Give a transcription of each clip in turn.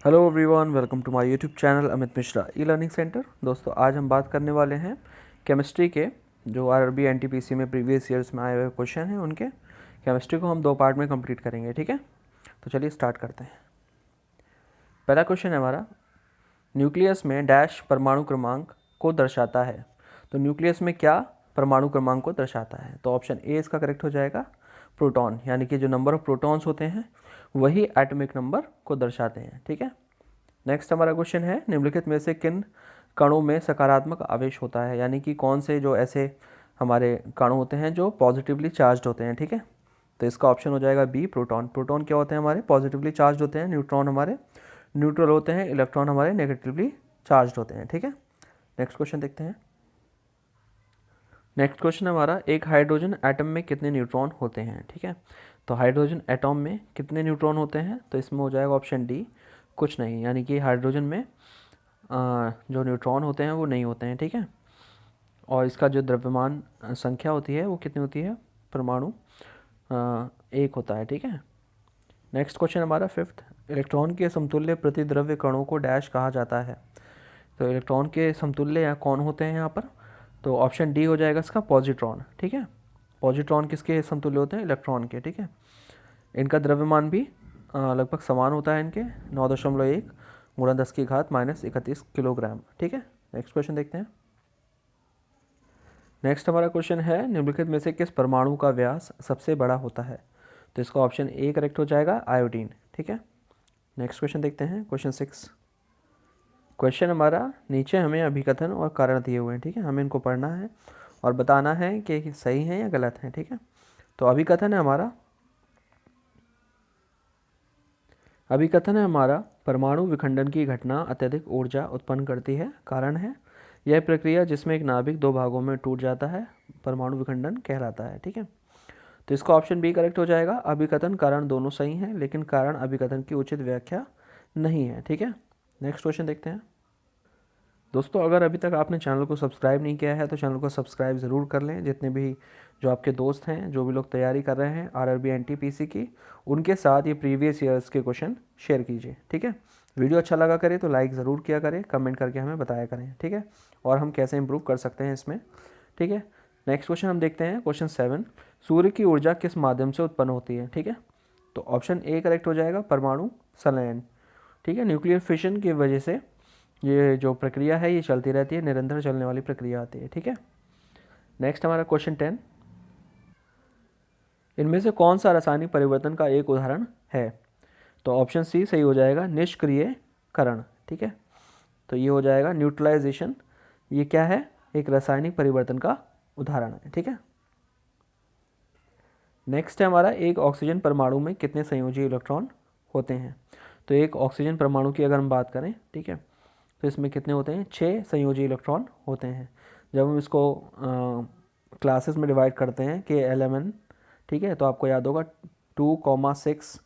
Hello everyone, welcome to my YouTube channel Amit Mishra e learning centre. दोस्तों, आज हम बात करने वाले हैं केमिस्ट्री के जो आरआरबी एनटीपीसी में प्रीवियस ईयर्स में आए हुए क्वेश्चन हैं उनके। केमिस्ट्री को हम 2 पार्ट में कंप्लीट करेंगे, ठीक है। तो चलिए स्टार्ट करते हैं। पहला क्वेश्चन है हमारा, न्यूक्लियस में डैश परमाणु क्रमांक को दर्शाता है। तो न्यूक्लियस में क्या परमाणु क्रमांक को दर्शाता है? तो ऑप्शन ए इसका करेक्ट हो जाएगा, प्रोटॉन। यानी कि जो नंबर ऑफ प्रोटॉन्स होते हैं वही एटॉमिक नंबर को दर्शाते हैं, ठीक है। नेक्स्ट हमारा क्वेश्चन है, निम्नलिखित में से किन कणों में सकारात्मक आवेश होता है? यानी कि कौन से जो ऐसे हमारे कण होते हैं जो पॉजिटिवली चार्ज्ड होते हैं, ठीक है। तो इसका ऑप्शन हो जाएगा बी, प्रोटॉन। प्रोटॉन क्या होते हैं? हमारे पॉजिटिवली चार्ज होते हैं। न्यूट्रॉन हमारे न्यूट्रल होते हैं। इलेक्ट्रॉन हमारे नेगेटिवली चार्ज होते हैं, ठीक है। नेक्स्ट क्वेश्चन देखते हैं। नेक्स्ट क्वेश्चन हमारा, एक हाइड्रोजन एटम में कितने न्यूट्रॉन होते हैं? ठीक है। तो हाइड्रोजन एटॉम में कितने न्यूट्रॉन होते हैं? तो इसमें हो जाएगा ऑप्शन डी, कुछ नहीं। यानी कि हाइड्रोजन में जो न्यूट्रॉन होते हैं वो नहीं होते हैं, ठीक है। और इसका जो द्रव्यमान संख्या होती है वो कितनी होती है? परमाणु 1 होता है, ठीक है। नेक्स्ट क्वेश्चन हमारा फिफ्थ, इलेक्ट्रॉन के समतुल्य प्रतिद्रव्य कणों को डैश कहा जाता है। तो इलेक्ट्रॉन के समतुल्य या कौन होते हैं यहाँ पर? तो ऑप्शन डी हो जाएगा इसका, पॉजिट्रॉन, ठीक है। पॉजिट्रॉन किसके समतुल्य होते हैं? इलेक्ट्रॉन के, ठीक है। इनका द्रव्यमान भी लगभग समान होता है इनके, 9.1 गुणा 10 की घात -31 किलोग्राम, ठीक है। नेक्स्ट क्वेश्चन देखते हैं। नेक्स्ट हमारा क्वेश्चन है, निम्नलिखित में से किस परमाणु का व्यास सबसे बड़ा होता है? तो इसका ऑप्शन ए करेक्ट हो जाएगा, आयोडीन, ठीक है। नेक्स्ट क्वेश्चन देखते हैं, क्वेश्चन 6। क्वेश्चन हमारा, नीचे हमें अभिकथन और कारण दिए हुए हैं, ठीक है। हमें इनको पढ़ना है और बताना है कि सही है या गलत है, ठीक है। तो अभिकथन है हमारा, परमाणु विखंडन की घटना अत्यधिक ऊर्जा उत्पन्न करती है। कारण है, यह प्रक्रिया जिसमें एक नाभिक 2 भागों में टूट जाता है परमाणु विखंडन कहलाता है, ठीक है। तो इसका ऑप्शन बी करेक्ट हो जाएगा। अभिकथन कारण दोनों सही हैं, लेकिन कारण अभिकथन की उचित व्याख्या नहीं है, ठीक है। नेक्स्ट क्वेश्चन देखते हैं। दोस्तों, अगर अभी तक आपने चैनल को सब्सक्राइब नहीं किया है तो चैनल को सब्सक्राइब ज़रूर कर लें। जितने भी जो आपके दोस्त हैं, जो भी लोग तैयारी कर रहे हैं आरआरबी एनटीपीसी की, उनके साथ ये प्रीवियस ईयर्स के क्वेश्चन शेयर कीजिए, ठीक है। वीडियो अच्छा लगा करे तो लाइक ज़रूर किया करें, कमेंट करके हमें बताया करें, ठीक है। और हम कैसे इंप्रूव कर सकते हैं इसमें, ठीक है। नेक्स्ट क्वेश्चन हम देखते हैं, क्वेश्चन 7। सूर्य की ऊर्जा किस माध्यम से उत्पन्न होती है? ठीक है। तो ऑप्शन ए करेक्ट हो जाएगा, परमाणु संलयन, ठीक है। न्यूक्लियर फिशन की वजह से ये जो प्रक्रिया है ये चलती रहती है, निरंतर चलने वाली प्रक्रिया आती है, ठीक है। नेक्स्ट हमारा क्वेश्चन 10। इनमें से कौन सा रासायनिक परिवर्तन का एक उदाहरण है? तो ऑप्शन सी सही हो जाएगा, निष्क्रियकरण, ठीक है। तो ये हो जाएगा न्यूट्रलाइजेशन। ये क्या है? एक रासायनिक परिवर्तन का उदाहरण है, ठीक है। नेक्स्ट है हमारा, एक ऑक्सीजन परमाणु में कितने संयोजी इलेक्ट्रॉन होते हैं? तो एक ऑक्सीजन परमाणु की अगर हम बात करें, ठीक है, तो इसमें कितने होते हैं? 6 संयोजी इलेक्ट्रॉन होते हैं। जब हम इसको क्लासेस में डिवाइड करते हैं कि LMN, ठीक है, तो आपको याद होगा 2,6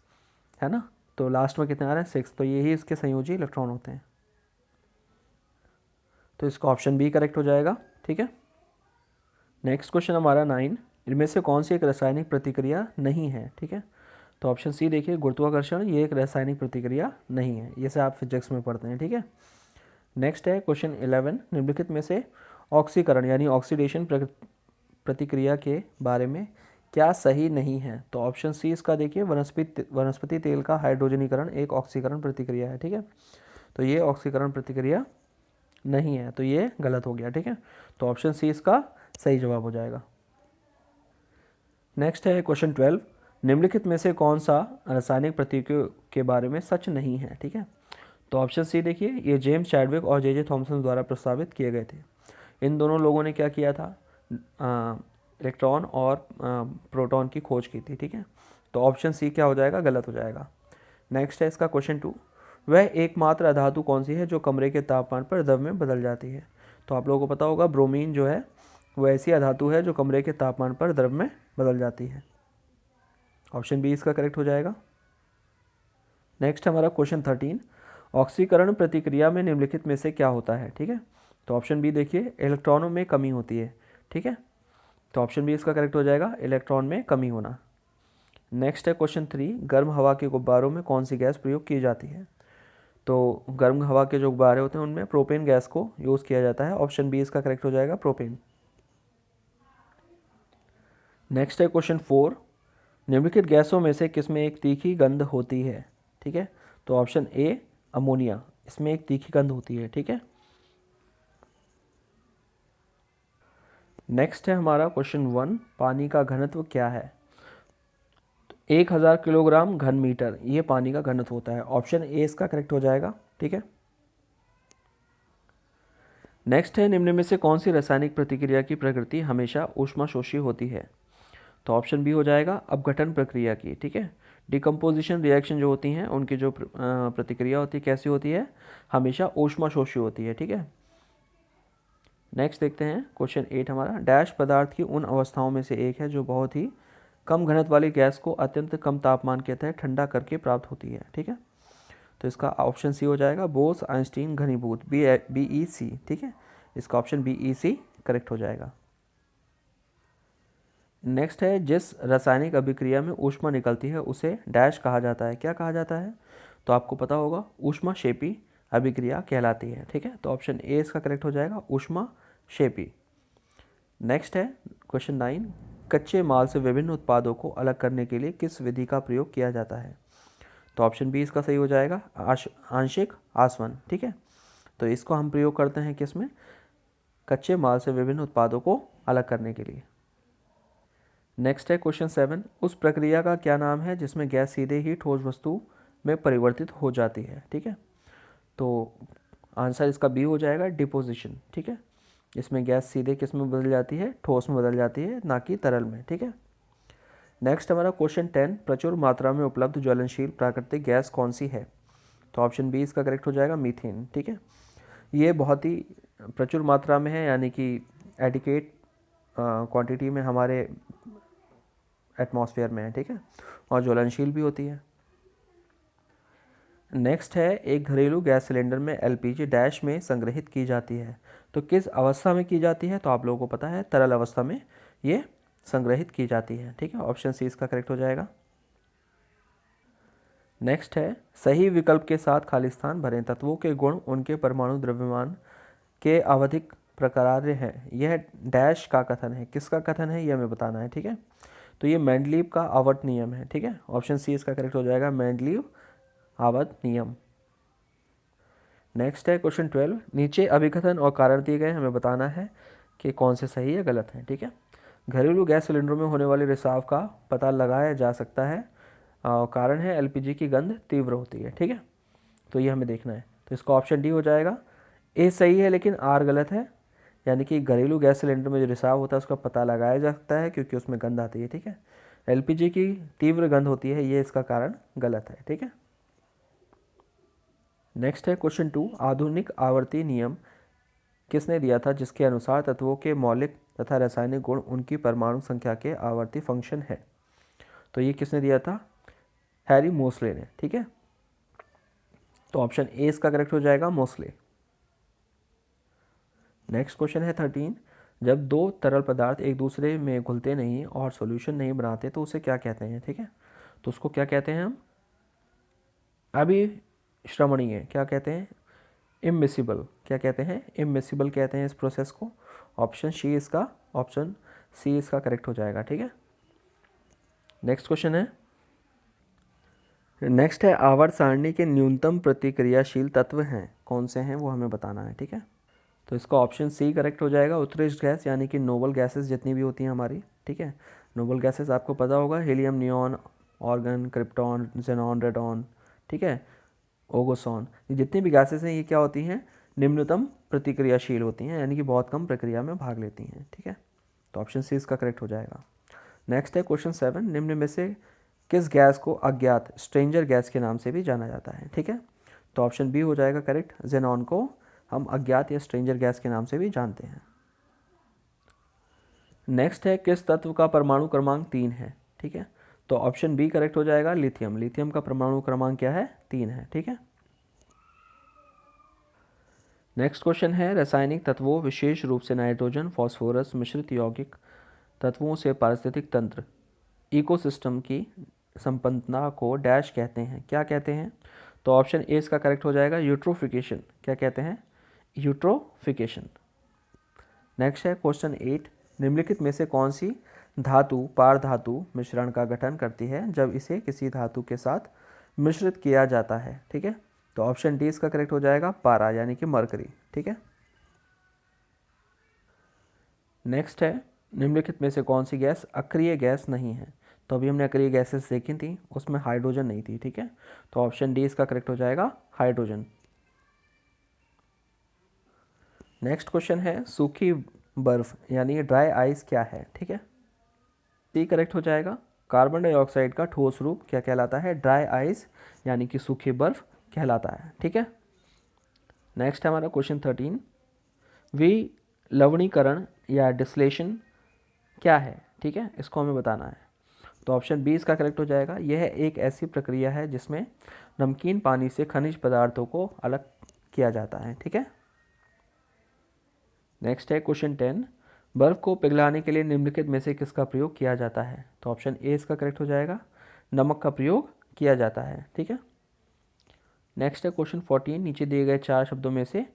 है ना। तो लास्ट में कितने आ रहे हैं? 6। तो यही इसके संयोजी इलेक्ट्रॉन होते हैं। तो इसका ऑप्शन बी करेक्ट हो जाएगा, ठीक है। नेक्स्ट क्वेश्चन हमारा 9। इनमें से कौन सी एक रासायनिक प्रतिक्रिया नहीं है? ठीक है। तो ऑप्शन सी देखिए, गुरुत्वाकर्षण, ये एक रासायनिक प्रतिक्रिया नहीं है। ये से आप फिजिक्स में पढ़ते हैं, ठीक है। नेक्स्ट है क्वेश्चन 11। निम्नलिखित में से ऑक्सीकरण यानी ऑक्सीडेशन प्रतिक्रिया के बारे में क्या सही नहीं है? तो ऑप्शन सी इसका देखिए, वनस्पति तेल का हाइड्रोजनीकरण एक ऑक्सीकरण प्रतिक्रिया है, ठीक है। तो ये ऑक्सीकरण प्रतिक्रिया नहीं है, तो ये गलत हो गया, ठीक है। तो ऑप्शन सी इसका सही जवाब हो जाएगा। नेक्स्ट है क्वेश्चन 12। निम्नलिखित में से कौन सा रासायनिक प्रतिक्रिया के बारे में सच नहीं है? ठीक है। तो ऑप्शन सी देखिए, ये जेम्स चैडविक और जे थॉमसन द्वारा प्रस्तावित किए गए थे। इन दोनों लोगों ने क्या किया था? इलेक्ट्रॉन और प्रोटॉन की खोज की थी, ठीक है। तो ऑप्शन सी क्या हो जाएगा? गलत हो जाएगा। नेक्स्ट है इसका क्वेश्चन 2। वह एकमात्र अधातु कौन सी है जो कमरे के तापमान पर द्रव में बदल जाती है? तो आप लोगों को पता होगा, ब्रोमीन जो है वो ऐसी अधातु है जो कमरे के तापमान पर द्रव में बदल जाती है। ऑप्शन बी इसका करेक्ट हो जाएगा। नेक्स्ट हमारा क्वेश्चन 13। ऑक्सीकरण प्रतिक्रिया में निम्नलिखित में से क्या होता है? ठीक है। तो ऑप्शन बी देखिए, इलेक्ट्रॉनों में कमी होती है, ठीक है। तो ऑप्शन बी इसका करेक्ट हो जाएगा, इलेक्ट्रॉन में कमी होना। नेक्स्ट है क्वेश्चन 3। गर्म हवा के गुब्बारों में कौन सी गैस प्रयोग की जाती है? तो गर्म हवा के जो गुब्बारे होते हैं उनमें प्रोपेन गैस को यूज़ किया जाता है। ऑप्शन बी इसका करेक्ट हो जाएगा, प्रोपेन। नेक्स्ट है क्वेश्चन 4, निम्नलिखित गैसों में से किसमें एक तीखी गंध होती है? ठीक है, तो ऑप्शन ए अमोनिया, इसमें एक तीखी गंध होती है। ठीक है, नेक्स्ट है हमारा क्वेश्चन 1, पानी का घनत्व क्या है? 1000 किलोग्राम घन मीटर ये पानी का घनत्व होता है। ऑप्शन ए इसका करेक्ट हो जाएगा। ठीक है, नेक्स्ट है, निम्न में से कौन सी रासायनिक प्रतिक्रिया की प्रकृति हमेशा ऊष्माशोषी होती है? तो ऑप्शन बी हो जाएगा अपघटन प्रक्रिया की। ठीक है, डिकम्पोजिशन रिएक्शन जो होती हैं उनकी जो प्रतिक्रिया होती है कैसी होती है? हमेशा ऊष्माशोषी होती है। ठीक है, नेक्स्ट देखते हैं क्वेश्चन 8 हमारा, डैश पदार्थ की उन अवस्थाओं में से एक है जो बहुत ही कम घनत्व वाली गैस को अत्यंत कम तापमान के तहत ठंडा करके प्राप्त होती है। ठीक है, तो इसका ऑप्शन सी हो जाएगा, बोस आइंस्टीन घनीभूत, BEC। ठीक है, इसका ऑप्शन BEC करेक्ट हो जाएगा। नेक्स्ट है, जिस रासायनिक अभिक्रिया में ऊष्मा निकलती है उसे डैश कहा जाता है। क्या कहा जाता है? तो आपको पता होगा, ऊष्माक्षेपी अभिक्रिया कहलाती है। ठीक है, तो ऑप्शन ए इसका करेक्ट हो जाएगा, ऊष्माक्षेपी। नेक्स्ट है क्वेश्चन 9, कच्चे माल से विभिन्न उत्पादों को अलग करने के लिए किस विधि का प्रयोग किया जाता है? तो ऑप्शन बी इसका सही हो जाएगा, आंशिक आसवन। ठीक है, तो इसको हम प्रयोग करते हैं किस में? कच्चे माल से विभिन्न उत्पादों को अलग करने के लिए। नेक्स्ट है क्वेश्चन 7, उस प्रक्रिया का क्या नाम है जिसमें गैस सीधे ही ठोस वस्तु में परिवर्तित हो जाती है? ठीक है, तो आंसर इसका बी हो जाएगा, डिपोजिशन। ठीक है, इसमें गैस सीधे किस में बदल जाती है? ठोस में बदल जाती है, ना कि तरल में। ठीक है, नेक्स्ट हमारा क्वेश्चन 10, प्रचुर मात्रा में उपलब्ध ज्वलनशील प्राकृतिक गैस कौन सी है? तो ऑप्शन बी इसका करेक्ट हो जाएगा, मीथेन। ठीक है, ये बहुत ही प्रचुर मात्रा में है, यानी कि एडिकेट क्वांटिटी में हमारे एटमॉस्फेयर में है। ठीक है, और ज्वलनशील भी होती है। नेक्स्ट है, एक घरेलू गैस सिलेंडर में LPG डैश में संग्रहित की जाती है। तो किस अवस्था में की जाती है? तो आप लोगों को पता है, तरल अवस्था में ये संग्रहित की जाती है। ठीक है, ऑप्शन सी इसका करेक्ट हो जाएगा। नेक्स्ट है, सही विकल्प के साथ खाली स्थान भरें। तत्वों के गुण उनके परमाणु द्रव्यमान के आवधिक प्रकार्य हैं। यह डैश का कथन है। किसका कथन है, यह हमें बताना है। ठीक है, तो ये मेंडलीव का आवर्त नियम है। ठीक है, ऑप्शन सी इसका करेक्ट हो जाएगा, मेंडलीव आवर्त नियम। नेक्स्ट है क्वेश्चन 12, नीचे अभिकथन और कारण दिए गए, हमें बताना है कि कौन से सही या गलत हैं। ठीक है, घरेलू गैस सिलेंडरों में होने वाले रिसाव का पता लगाया जा सकता है। कारण है LPG की गंध तीव्र होती है। ठीक है, तो ये हमें देखना है। तो इसका ऑप्शन डी हो जाएगा। ए सही है लेकिन आर गलत है, यानी कि घरेलू गैस सिलेंडर में जो रिसाव होता है उसका पता लगाया जा सकता है क्योंकि उसमें गंध आती है। ठीक है, LPG की तीव्र गंध होती है, ये इसका कारण गलत है। ठीक है, नेक्स्ट है क्वेश्चन 2, आधुनिक आवर्ती नियम किसने दिया था जिसके अनुसार तत्वों के मौलिक तथा रासायनिक गुण उनकी परमाणु संख्या के आवर्ती फंक्शन है? तो ये किसने दिया था? हैरी मोसले ने। ठीक है, तो ऑप्शन ए इसका करेक्ट हो जाएगा, मोसले। नेक्स्ट क्वेश्चन है 13, जब दो तरल पदार्थ एक दूसरे में घुलते नहीं और सॉल्यूशन नहीं बनाते तो उसे क्या कहते हैं? ठीक है, तो उसको क्या कहते हैं हम? अभिश्रवणीय। क्या कहते हैं? इमिसिबल। क्या कहते हैं? इमिसिबल कहते हैं इस प्रोसेस को। ऑप्शन सी इसका करेक्ट हो जाएगा। ठीक है, नेक्स्ट क्वेश्चन है, नेक्स्ट है, आवर्त सारणी के न्यूनतम प्रतिक्रियाशील तत्व हैं कौन से हैं, वो हमें बताना है। ठीक है, तो इसका ऑप्शन सी करेक्ट हो जाएगा, उत्कृष्ट गैस, यानी कि नोबल गैसेस जितनी भी होती हैं हमारी। ठीक है, नोबल गैसेस आपको पता होगा, helium, neon, organ, krypton, xenon, radon. ठीक है, ओगोसॉन, ये जितनी भी गैसेस हैं ये क्या होती हैं? निम्नतम प्रतिक्रियाशील होती हैं, यानी कि बहुत कम प्रक्रिया में भाग लेती हैं। ठीक है, तो ऑप्शन सी इसका करेक्ट हो जाएगा। नेक्स्ट है क्वेश्चन 7, निम्न में से किस गैस को अज्ञात स्ट्रेंजर गैस के नाम से भी जाना जाता है? ठीक है, तो ऑप्शन बी हो जाएगा करेक्ट, जेनॉन को हम अज्ञात या स्ट्रेंजर गैस के नाम से भी जानते हैं। नेक्स्ट है, किस तत्व का परमाणु क्रमांक 3 है? ठीक है, तो ऑप्शन बी करेक्ट हो जाएगा, लिथियम। लिथियम का परमाणु क्रमांक क्या है? 3 है। ठीक है, नेक्स्ट क्वेश्चन है, रासायनिक तत्वों विशेष रूप से नाइट्रोजन फॉस्फोरस मिश्रित यौगिक तत्वों से पारिस्थितिक तंत्र इकोसिस्टम की संपन्नता को डैश कहते हैं। क्या कहते हैं? तो ऑप्शन ए इसका करेक्ट हो जाएगा, यूट्रोफिकेशन। क्या कहते हैं? यूट्रोफिकेशन। नेक्स्ट है क्वेश्चन 8, निम्नलिखित में से कौन सी धातु पारधातु मिश्रण का गठन करती है जब इसे किसी धातु के साथ मिश्रित किया जाता है? ठीक है, तो ऑप्शन डी इसका करेक्ट हो जाएगा, पारा यानी कि मरकरी। ठीक है। नेक्स्ट है, निम्नलिखित में से कौन सी गैस अक्रिय गैस नहीं है? तो अभी हमने अक्रिय गैसेस देखी थी, उसमें हाइड्रोजन नहीं थी। ठीक है, तो ऑप्शन डी इसका करेक्ट हो जाएगा, हाइड्रोजन। नेक्स्ट क्वेश्चन है, सूखी बर्फ यानी ड्राई आइस क्या है? ठीक है, सी करेक्ट हो जाएगा। कार्बन डाइऑक्साइड का ठोस रूप क्या कहलाता है? ड्राई आइस यानी कि सूखी बर्फ कहलाता है। ठीक है। नेक्स्ट है हमारा क्वेश्चन 13, विलवणीकरण या डिस्लेशन क्या है? ठीक है, इसको हमें बताना है। तो ऑप्शन बी इसका करेक्ट हो जाएगा, यह एक ऐसी प्रक्रिया है जिसमें नमकीन पानी से खनिज पदार्थों को अलग किया जाता है। ठीक है। नेक्स्ट है क्वेश्चन 10, बर्फ़ को पिघलाने के लिए निम्नलिखित में से किसका प्रयोग किया जाता है? तो ऑप्शन ए इसका करेक्ट हो जाएगा, नमक का प्रयोग किया जाता है। ठीक है। नेक्स्ट है क्वेश्चन 14, नीचे दिए गए 4 शब्दों में से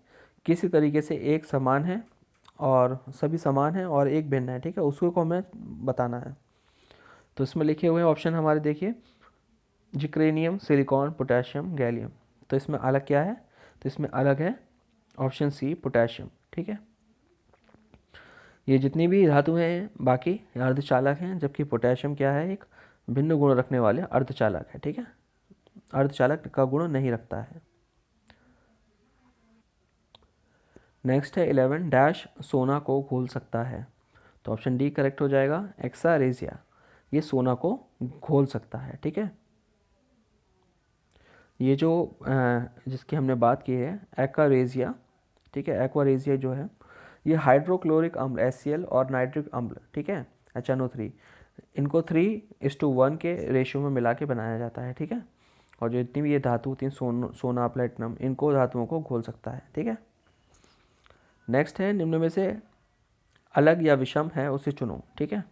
किसी तरीके से एक समान है और सभी समान है और एक भिन्न है। ठीक है, उसको हमें बताना है। तो इसमें लिखे हुए ऑप्शन हमारे देखिए, जिक्रेनियम, सिलिकॉन, पोटेशियम, गैलियम। तो इसमें अलग क्या है? तो इसमें अलग है ऑप्शन सी, पोटेशियम। ठीक है, ये जितनी भी धातु हैं बाकी अर्धचालक हैं, जबकि पोटेशियम क्या है? एक भिन्न गुण रखने वाले अर्धचालक है। ठीक है, अर्धचालक का गुण नहीं रखता है। नेक्स्ट है 11, डैश सोना को घोल सकता है? तो ऑप्शन डी करेक्ट हो जाएगा, एक्सारेजिया। ये सोना को घोल सकता है। ठीक है, ये जो जिसकी हमने बात की है एक्वारेजिया। ठीक है, एक्वारेजिया जो है ये हाइड्रोक्लोरिक अम्ल HCl और नाइट्रिक अम्ल, ठीक है, HNO3, इनको 3:1 के रेशियो में मिला के बनाया जाता है। ठीक है, और जो जितनी भी ये धातु होती हैं, सोना, प्लेटिनम, इनको धातुओं को घोल सकता है। ठीक है। नेक्स्ट है, निम्न में से अलग या विषम है उसे चुनो। ठीक है,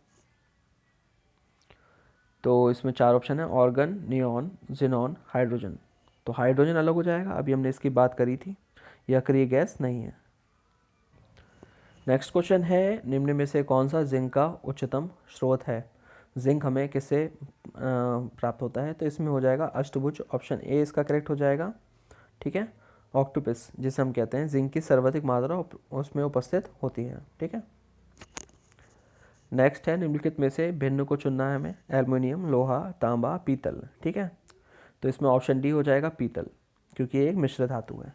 तो इसमें 4 ऑप्शन है, ऑर्गन, नियॉन, जिनॉन, हाइड्रोजन। तो हाइड्रोजन अलग हो जाएगा, अभी हमने इसकी बात करी थी, यह अक्रिय गैस नहीं है। नेक्स्ट क्वेश्चन है, निम्न में से कौन सा जिंक का उच्चतम स्रोत है? जिंक हमें किससे प्राप्त होता है? तो इसमें हो जाएगा अष्टभुज, ऑप्शन ए इसका करेक्ट हो जाएगा। ठीक है, ऑक्टोपस जिसे हम कहते हैं, जिंक की सर्वाधिक मात्रा उसमें उपस्थित होती है। ठीक है। नेक्स्ट है, निम्नलिखित में से भिन्न को चुनना है हमें, एल्युमिनियम, लोहा, तांबा, पीतल। ठीक है, तो इसमें ऑप्शन डी हो जाएगा, पीतल, क्योंकि ये एक मिश्र धातु है।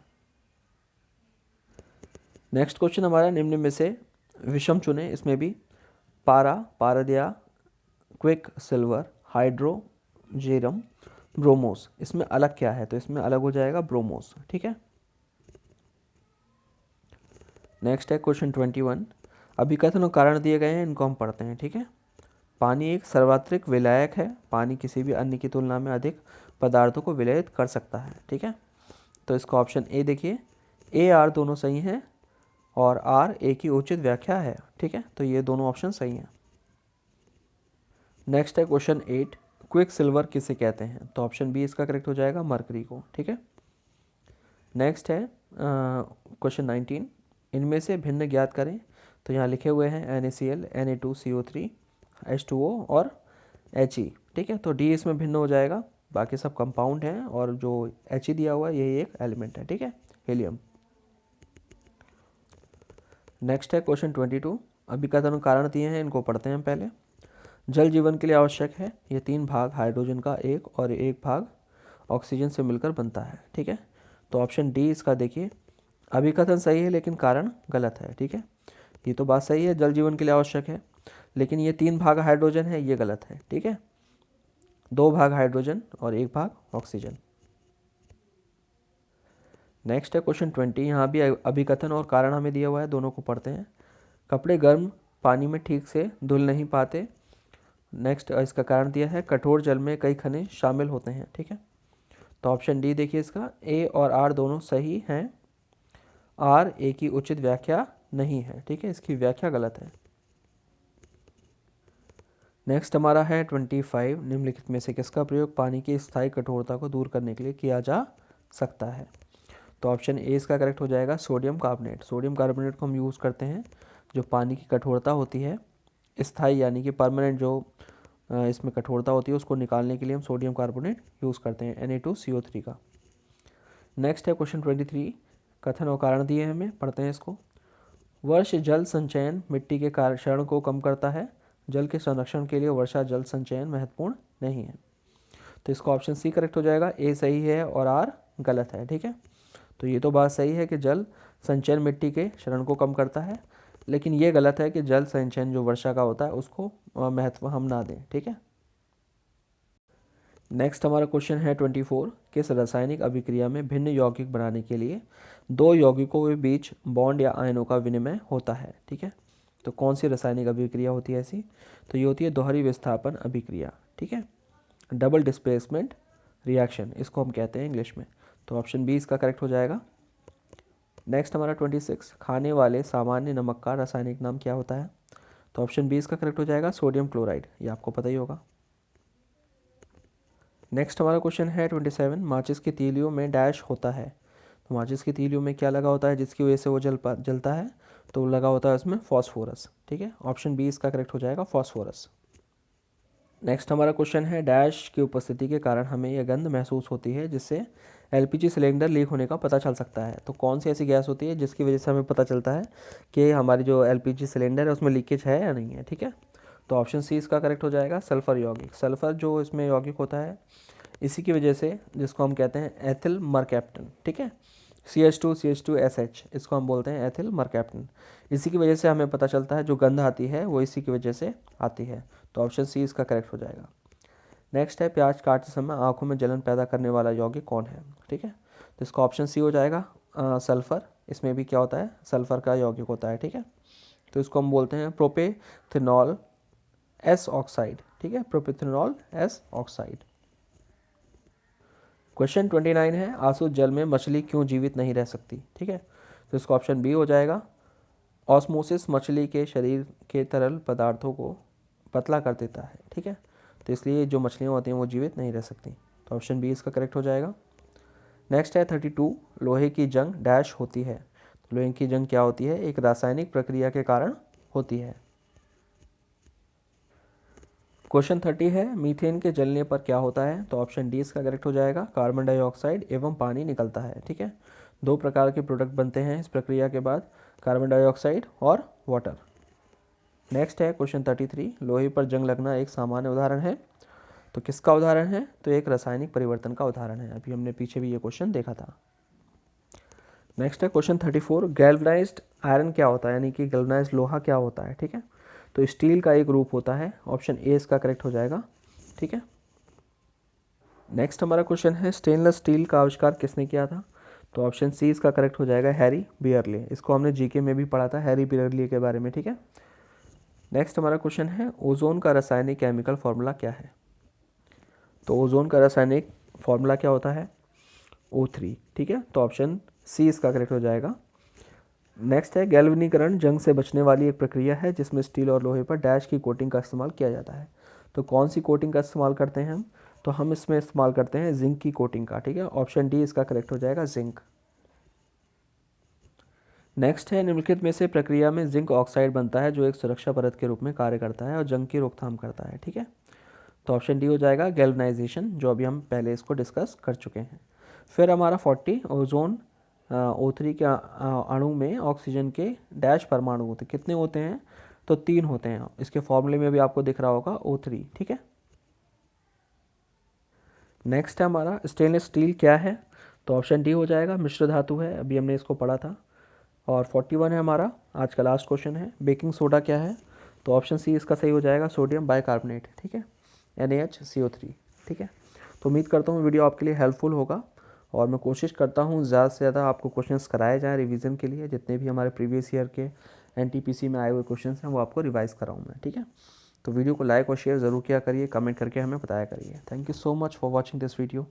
नेक्स्ट क्वेश्चन हमारा, निम्न में से विषम चुने, इसमें भी पारा, पारदिया, क्विक सिल्वर, हाइड्रोजेरम, ब्रोमोस। इसमें अलग क्या है? तो इसमें अलग हो जाएगा ब्रोमोस। ठीक है। नेक्स्ट है क्वेश्चन 21, अभिकथन और कारण दिए गए हैं, इनको हम पढ़ते हैं। ठीक है, पानी एक सर्वात्रिक विलायक है, पानी किसी भी अन्य की तुलना में अधिक पदार्थों को विलयित कर सकता है। ठीक है, तो इसका ऑप्शन ए देखिए, ए आर दोनों सही हैं और आर ए की उचित व्याख्या है। ठीक है, तो ये दोनों ऑप्शन सही हैं। नेक्स्ट है क्वेश्चन 8, क्विक सिल्वर किसे कहते हैं? तो ऑप्शन बी इसका करेक्ट हो जाएगा, मरकरी को। ठीक है। नेक्स्ट है क्वेश्चन 19, इनमें से भिन्न ज्ञात करें। तो यहाँ लिखे हुए हैं NaCl, Na2CO3, H2O और He। ठीक है, तो डी इसमें भिन्न हो जाएगा, बाकी सब कंपाउंड हैं और जो He दिया हुआ है यही एक एलिमेंट है। ठीक है, हीलियम। नेक्स्ट है क्वेश्चन 22, अभिकथन कारण दिए हैं, इनको पढ़ते हैं हम पहले। जल जीवन के लिए आवश्यक है, ये 3 भाग हाइड्रोजन का एक और 1 भाग ऑक्सीजन से मिलकर बनता है। ठीक है, तो ऑप्शन डी इसका देखिए, अभिकथन सही है लेकिन कारण गलत है। ठीक है, ये तो बात सही है, जल जीवन के लिए आवश्यक है, लेकिन ये 3 भाग हाइड्रोजन है, ये गलत है। ठीक है, 2 भाग हाइड्रोजन और 1 भाग ऑक्सीजन। नेक्स्ट है क्वेश्चन 20, यहाँ भी अभिकथन और कारण हमें दिया हुआ है, दोनों को पढ़ते हैं। कपड़े गर्म पानी में ठीक से धुल नहीं पाते। नेक्स्ट इसका कारण दिया है, कठोर जल में कई खनिज शामिल होते हैं। ठीक है, तो ऑप्शन डी देखिए, इसका ए और आर दोनों सही हैं, आर ए की उचित व्याख्या नहीं है। ठीक है, इसकी व्याख्या गलत है। नेक्स्ट हमारा है 25, निम्नलिखित में से किसका प्रयोग पानी की स्थायी कठोरता को दूर करने के लिए किया जा सकता है। तो ऑप्शन ए इसका करेक्ट हो जाएगा, सोडियम कार्बोनेट। सोडियम कार्बोनेट को हम यूज़ करते हैं जो पानी की कठोरता होती है, स्थायी यानी कि परमानेंट जो इसमें कठोरता होती है उसको निकालने के लिए हम सोडियम कार्बोनेट यूज़ करते हैं Na2CO3 का। नेक्स्ट है क्वेश्चन 23, कथन और कारण दिए हैं हमें, पढ़ते हैं इसको। वर्ष जल संचयन मिट्टी के क्षरण को कम करता है, जल के संरक्षण के लिए वर्षा जल संचयन महत्वपूर्ण नहीं है। तो इसका ऑप्शन सी करेक्ट हो जाएगा, ए सही है और आर गलत है। ठीक है, तो ये तो बात सही है कि जल संचयन मिट्टी के क्षरण को कम करता है, लेकिन ये गलत है कि जल संचयन जो वर्षा का होता है उसको महत्व हम ना दें। ठीक है, नेक्स्ट हमारा क्वेश्चन है 24, किस रासायनिक अभिक्रिया में भिन्न यौगिक बनाने के लिए दो यौगिकों के बीच बॉन्ड या आयनों का विनिमय होता है। ठीक है, तो कौन सी रासायनिक अभिक्रिया होती है ऐसी? तो ये होती है दोहरी विस्थापन अभिक्रिया। ठीक है, डबल डिस्प्लेसमेंट रिएक्शन इसको हम कहते हैं इंग्लिश में। तो ऑप्शन बी इसका करेक्ट हो जाएगा। नेक्स्ट हमारा 26, खाने वाले सामान्य नमक का रासायनिक नाम क्या होता है? तो ऑप्शन बी इसका करेक्ट हो जाएगा, सोडियम क्लोराइड। ये आपको पता ही होगा। नेक्स्ट हमारा क्वेश्चन है 27, माचिस की तीलियों में डैश होता है। तो माचिस की तीलियों में क्या लगा होता है जिसकी वजह से वो जलता है? तो लगा होता है उसमें फॉस्फोरस। ठीक है, ऑप्शन बी इसका करेक्ट हो जाएगा, फॉस्फोरस। नेक्स्ट हमारा क्वेश्चन है, डैश की उपस्थिति के कारण हमें यह गंध महसूस होती है जिससे एलपीजी सिलेंडर लीक होने का पता चल सकता है। तो कौन सी ऐसी गैस होती है जिसकी वजह से हमें पता चलता है कि हमारी जो एलपीजी सिलेंडर है उसमें लीकेज है या नहीं है? ठीक है, तो ऑप्शन सी इसका करेक्ट हो जाएगा, सल्फर यौगिक। सल्फर जो इसमें यौगिक होता है इसी की वजह से, जिसको हम कहते हैं एथिल मरकैप्टन। ठीक है, CH2CH2SH इसको हम बोलते हैं एथिल मरकैप्टन। इसी की वजह से हमें पता चलता है जो गंध आती है वो इसी की वजह से आती है। तो ऑप्शन सी इसका करेक्ट हो जाएगा। नेक्स्ट है, प्याज काटते समय आंखों में जलन पैदा करने वाला यौगिक कौन है? ठीक है, तो इसका ऑप्शन सी हो जाएगा, सल्फर। इसमें भी क्या होता है, सल्फर का यौगिक होता है। ठीक है, तो इसको हम बोलते हैं प्रोपेथिनॉल एस ऑक्साइड। ठीक है, प्रोपेथिनॉल एस ऑक्साइड। क्वेश्चन 29 है, आसुत जल में मछली क्यों जीवित नहीं रह सकती? ठीक है, तो इसका ऑप्शन बी हो जाएगा, ऑस्मोसिस मछली के शरीर के तरल पदार्थों को पतला कर देता है। ठीक है, तो इसलिए जो मछलियाँ होती हैं वो जीवित नहीं रह सकती। तो ऑप्शन बी इसका करेक्ट हो जाएगा। नेक्स्ट है 32, लोहे की जंग डैश होती है। तो लोहे की जंग क्या होती है? एक रासायनिक प्रक्रिया के कारण होती है। क्वेश्चन 30 है, मीथेन के जलने पर क्या होता है? तो ऑप्शन डी इसका करेक्ट हो जाएगा, कार्बन डाइऑक्साइड एवं पानी निकलता है। ठीक है, दो प्रकार के प्रोडक्ट बनते हैं इस प्रक्रिया के बाद, कार्बन डाइऑक्साइड और वाटर। नेक्स्ट है क्वेश्चन 33, लोहे पर जंग लगना एक सामान्य उदाहरण है। तो किसका उदाहरण है? तो एक रासायनिक परिवर्तन का उदाहरण है। अभी हमने पीछे भी ये क्वेश्चन देखा था। नेक्स्ट है क्वेश्चन 34, गैल्वनाइज्ड आयरन क्या होता है, यानी कि गैल्वनाइज्ड लोहा क्या होता है? ठीक है, तो स्टील का एक रूप होता है। ऑप्शन ए इसका करेक्ट हो जाएगा। ठीक है, नेक्स्ट हमारा क्वेश्चन है, स्टेनलेस स्टील का आविष्कार किसने किया था? तो ऑप्शन सी इसका करेक्ट हो जाएगा, हैरी बियरले। इसको हमने जीके में भी पढ़ा था, हैरी बियरले के बारे में। ठीक है, नेक्स्ट हमारा क्वेश्चन है, ओजोन का रासायनिक केमिकल फॉर्मूला क्या है? तो ओजोन का रासायनिक फॉर्मूला क्या होता है? O3। ठीक है, तो ऑप्शन सी इसका करेक्ट हो जाएगा। नेक्स्ट है, गैल्वनीकरण जंग से बचने वाली एक प्रक्रिया है जिसमें स्टील और लोहे पर डैश की कोटिंग का इस्तेमाल किया जाता है। तो कौन सी कोटिंग का इस्तेमाल करते हैं हम? तो हम इसमें इस्तेमाल करते हैं जिंक की कोटिंग का। ठीक है, ऑप्शन डी इसका करेक्ट हो जाएगा, जिंक। नेक्स्ट है, निम्नलिखित में से प्रक्रिया में जिंक ऑक्साइड बनता है जो एक सुरक्षा परत के रूप में कार्य करता है और जंग की रोकथाम करता है। ठीक है, तो ऑप्शन डी हो जाएगा, गैल्वनाइजेशन, जो अभी हम पहले इसको डिस्कस कर चुके हैं। फिर हमारा 40, ओजोन O3 के अणु में ऑक्सीजन के डैश परमाणु होते कितने होते हैं? तो 3 होते हैं। इसके फॉर्मूले में भी आपको दिख रहा होगा O3। ठीक है, नेक्स्ट है हमारा, स्टेनलेस स्टील क्या है? तो ऑप्शन डी हो जाएगा, मिश्र धातु है। अभी हमने इसको पढ़ा था। और 41 है हमारा, आज का लास्ट क्वेश्चन है, बेकिंग सोडा क्या है? तो ऑप्शन सी इसका सही हो जाएगा, सोडियम बाइकार्बोनेट। ठीक है, NaHCO3। ठीक है, तो उम्मीद करता हूँ वीडियो आपके लिए हेल्पफुल होगा और मैं कोशिश करता हूँ ज़्यादा से ज़्यादा आपको क्वेश्चंस कराए जाएँ रिवीजन के लिए। जितने भी हमारे प्रीवियस ईयर के NTPC में आए हुए क्वेश्चंस हैं वो आपको रिवाइज कराऊँ मैं। ठीक है, तो वीडियो को लाइक और शेयर ज़रूर किया करिए, कमेंट करके हमें बताया करिए। Thank you so much for watching this video.